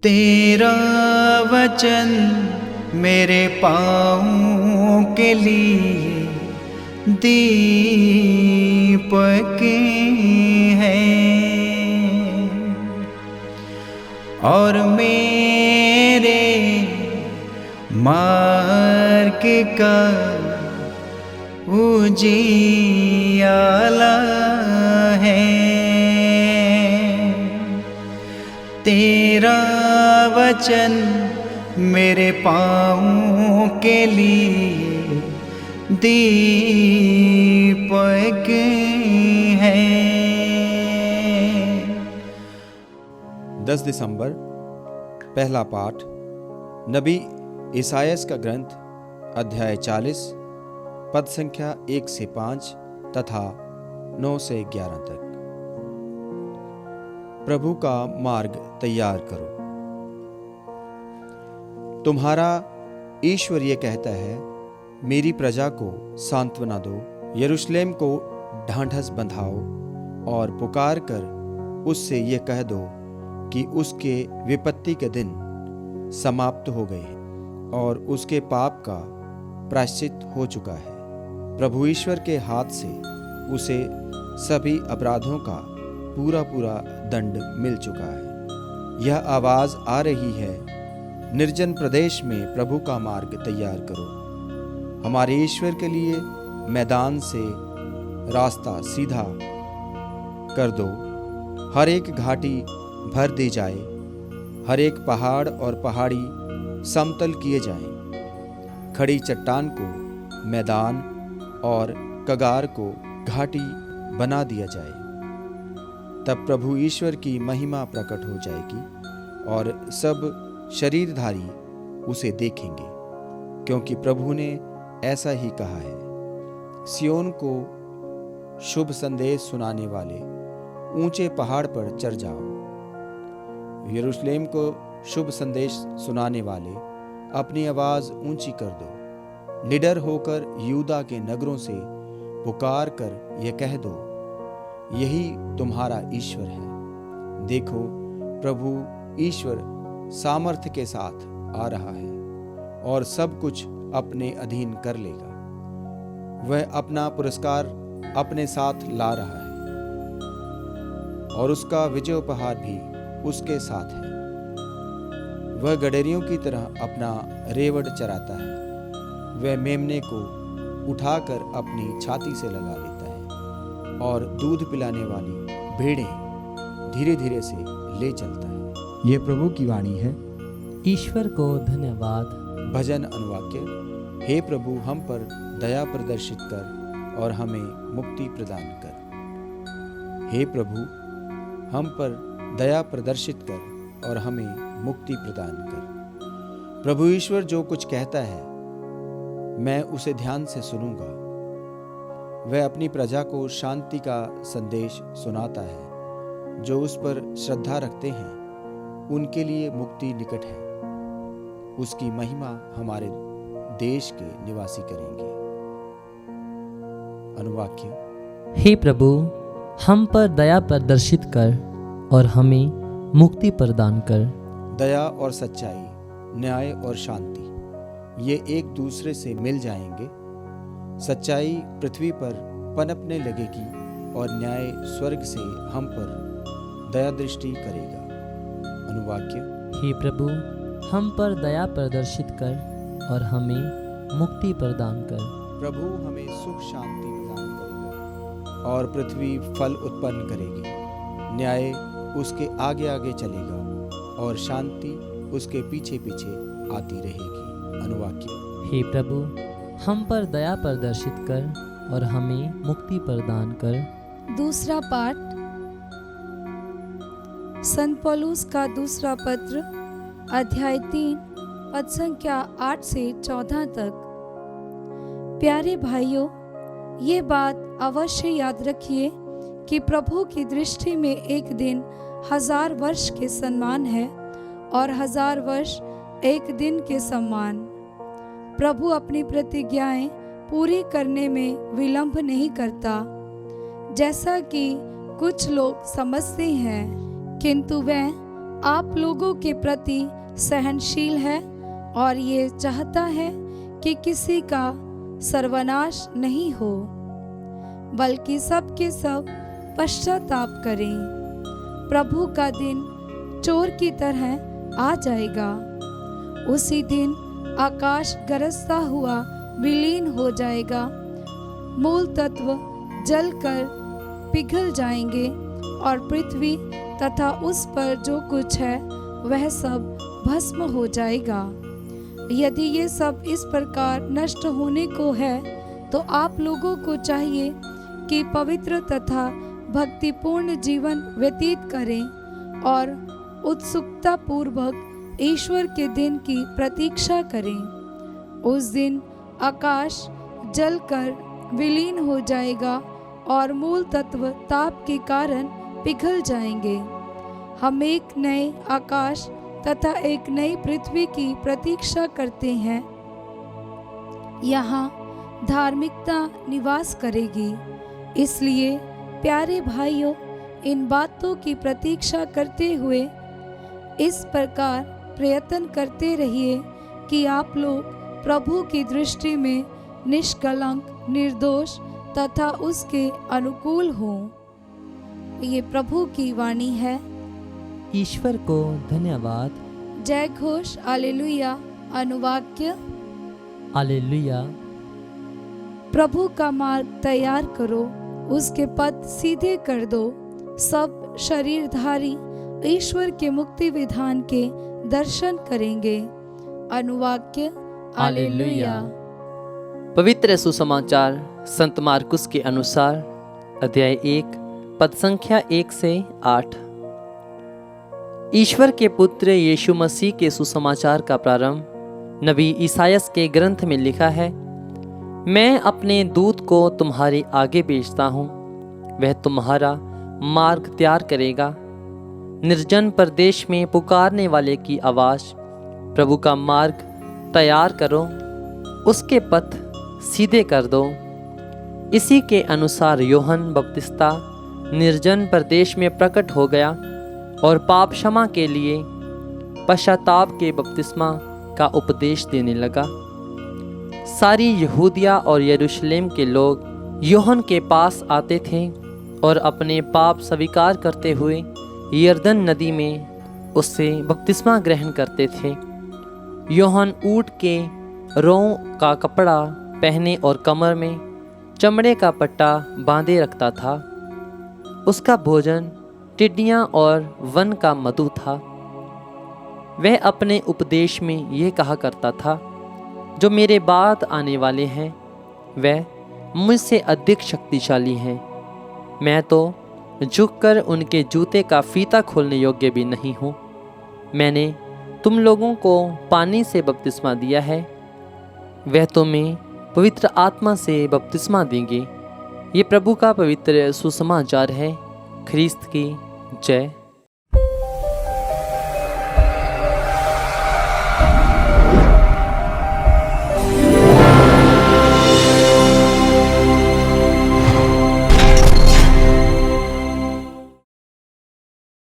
तेरा वचन मेरे पाँवों के लिए दीपक है और मेरे मार्ग का उजियाला है। तेरा वचन मेरे पाँवों के लिए दीपक है। 10 दिसंबर पहला पाठ नबी ईसायास का ग्रंथ अध्याय 40 पद संख्या 1 से 5 तथा 9 से 11 तक। प्रभु का मार्ग तैयार करो। तुम्हारा ईश्वर ये कहता है, मेरी प्रजा को सांत्वना दो, यरूशलेम को ढांढस बंधाओ और पुकार कर उससे ये कह दो कि उसके विपत्ति के दिन समाप्त हो गए हैं और उसके पाप का प्रायश्चित हो चुका है। प्रभु ईश्वर के हाथ से उसे सभी अपराधों का पूरा पूरा दंड मिल चुका है। यह आवाज आ रही है, निर्जन प्रदेश में प्रभु का मार्ग तैयार करो, हमारे ईश्वर के लिए मैदान से रास्ता सीधा कर दो। हर एक घाटी भर दी जाए, हर एक पहाड़ और पहाड़ी समतल किए जाएं, खड़ी चट्टान को मैदान और कगार को घाटी बना दिया जाए। तब प्रभु ईश्वर की महिमा प्रकट हो जाएगी और सब शरीरधारी उसे देखेंगे, क्योंकि प्रभु ने ऐसा ही कहा है। सियोन को शुभ संदेश सुनाने वाले ऊंचे पहाड़ पर चढ़ जाओ, यरूशलेम को शुभ संदेश सुनाने वाले अपनी आवाज ऊंची कर दो। निडर होकर यूदा के नगरों से पुकार कर यह कह दो, यही तुम्हारा ईश्वर है। देखो, प्रभु ईश्वर सामर्थ्य के साथ आ रहा है और सब कुछ अपने अधीन कर लेगा। वह अपना पुरस्कार अपने साथ ला रहा है और उसका विजयोपहार भी उसके साथ है। वह गडेरियों की तरह अपना रेवड़ चराता है, वह मेमने को उठाकर अपनी छाती से लगा लेता है और दूध पिलाने वाली भेड़ें धीरे धीरे से ले चलता है। ये प्रभु की वाणी है। ईश्वर को धन्यवाद। भजन अनुवाक्य। हे प्रभु, हम पर दया प्रदर्शित कर और हमें मुक्ति प्रदान कर। हे प्रभु, हम पर दया प्रदर्शित कर और हमें मुक्ति प्रदान कर। प्रभु ईश्वर जो कुछ कहता है मैं उसे ध्यान से सुनूंगा। वह अपनी प्रजा को शांति का संदेश सुनाता है। जो उस पर श्रद्धा रखते हैं उनके लिए मुक्ति निकट है। उसकी महिमा हमारे देश के निवासी करेंगे। अनुवाक्य। हे प्रभु, हम पर दया प्रदर्शित कर और हमें मुक्ति प्रदान कर। दया और सच्चाई, न्याय और शांति, ये एक दूसरे से मिल जाएंगे। सच्चाई पृथ्वी पर पनपने लगेगी और न्याय स्वर्ग से हम पर दया दृष्टि करेगा। अनुवाक्य। हे प्रभु, हम पर दया प्रदर्शित कर और हमें मुक्ति प्रदान कर। प्रभु हमें सुख शांति प्रदान करेगा और पृथ्वी फल उत्पन्न करेगी। न्याय उसके आगे आगे चलेगा और शांति उसके पीछे पीछे आती रहेगी। अनुवाक्य। हे प्रभु, हम पर दया प्रदर्शित कर और हमें मुक्ति प्रदान कर। दूसरा पाठ संत पौलुस का दूसरा पत्र अध्याय 3 पद संख्या 8 से 14 तक। प्यारे भाइयों, ये बात अवश्य याद रखिए कि प्रभु की दृष्टि में एक दिन 1000 वर्ष के समान है और 1000 वर्ष एक दिन के समान। प्रभु अपनी प्रतिज्ञाएं पूरी करने में विलंब नहीं करता, जैसा कि कुछ लोग समझते हैं, किंतु वह आप लोगों के प्रति सहनशील है और ये चाहता है कि किसी का सर्वनाश नहीं हो, बल्कि सब के सब पश्चाताप करें। प्रभु का दिन चोर की तरह आ जाएगा। उसी दिन आकाश गरजता हुआ विलीन हो जाएगा, मूल तत्व जलकर पिघल जाएंगे और पृथ्वी तथा उस पर जो कुछ है वह सब भस्म हो जाएगा। यदि ये सब इस प्रकार नष्ट होने को है, तो आप लोगों को चाहिए कि पवित्र तथा भक्तिपूर्ण जीवन व्यतीत करें और उत्सुकता पूर्वक ईश्वर के दिन की प्रतीक्षा करें। उस दिन आकाश जलकर विलीन हो जाएगा और मूल तत्व ताप के कारण पिघल जाएंगे। हम एक नए आकाश तथा एक नई पृथ्वी की प्रतीक्षा करते हैं। यहाँ धार्मिकता निवास करेगी। इसलिए प्यारे भाइयों, इन बातों की प्रतीक्षा करते हुए इस प्रकार प्रयत्न करते रहिए कि आप लोग प्रभु की दृष्टि में निष्कलंक, निर्दोष तथा उसके अनुकूल हों। ये प्रभु की वाणी है। ईश्वर को धन्यवाद। जय घोष हालेलुया। अनुवाक्य। हालेलुया। प्रभु का मार्ग तैयार करो, उसके पथ सीधे कर दो। सब शरीरधारी ईश्वर के मुक्ति विधान के दर्शन करेंगे। अनुवाक्य। हालेलुया। पवित्र सुसमाचार संत मार्कुस के अनुसार अध्याय 1 पद संख्या 1 से 8। ईश्वर के पुत्र यीशु मसीह के सुसमाचार का प्रारंभ नबी ईसायास के ग्रंथ में लिखा है। मैं अपने दूत को तुम्हारे आगे भेजता हूँ, वह तुम्हारा मार्ग तैयार करेगा। निर्जन प्रदेश में पुकारने वाले की आवाज़, प्रभु का मार्ग तैयार करो, उसके पथ सीधे कर दो। इसी के अनुसार यूहन्ना बपतिस्ता निर्जन प्रदेश में प्रकट हो गया और पाप क्षमा के लिए पश्चाताप के बपतिस्मा का उपदेश देने लगा। सारी यहूदिया और यरूशलेम के लोग यूहन्ना के पास आते थे और अपने पाप स्वीकार करते हुए यरदन नदी में उससे बपतिस्मा ग्रहण करते थे। यूहन्ना ऊँट के रों का कपड़ा पहने और कमर में चमड़े का पट्टा बांधे रखता था। उसका भोजन टिड्डियाँ और वन का मधु था। वह अपने उपदेश में यह कहा करता था, जो मेरे बाद आने वाले हैं वह मुझसे अधिक शक्तिशाली हैं। मैं तो झुककर उनके जूते का फीता खोलने योग्य भी नहीं हूँ। मैंने तुम लोगों को पानी से बपतिस्मा दिया है, वह तुम्हें पवित्र आत्मा से बपतिस्मा देंगे। ये प्रभु का पवित्र सुसमाचार है। ख्रीस्त की जय।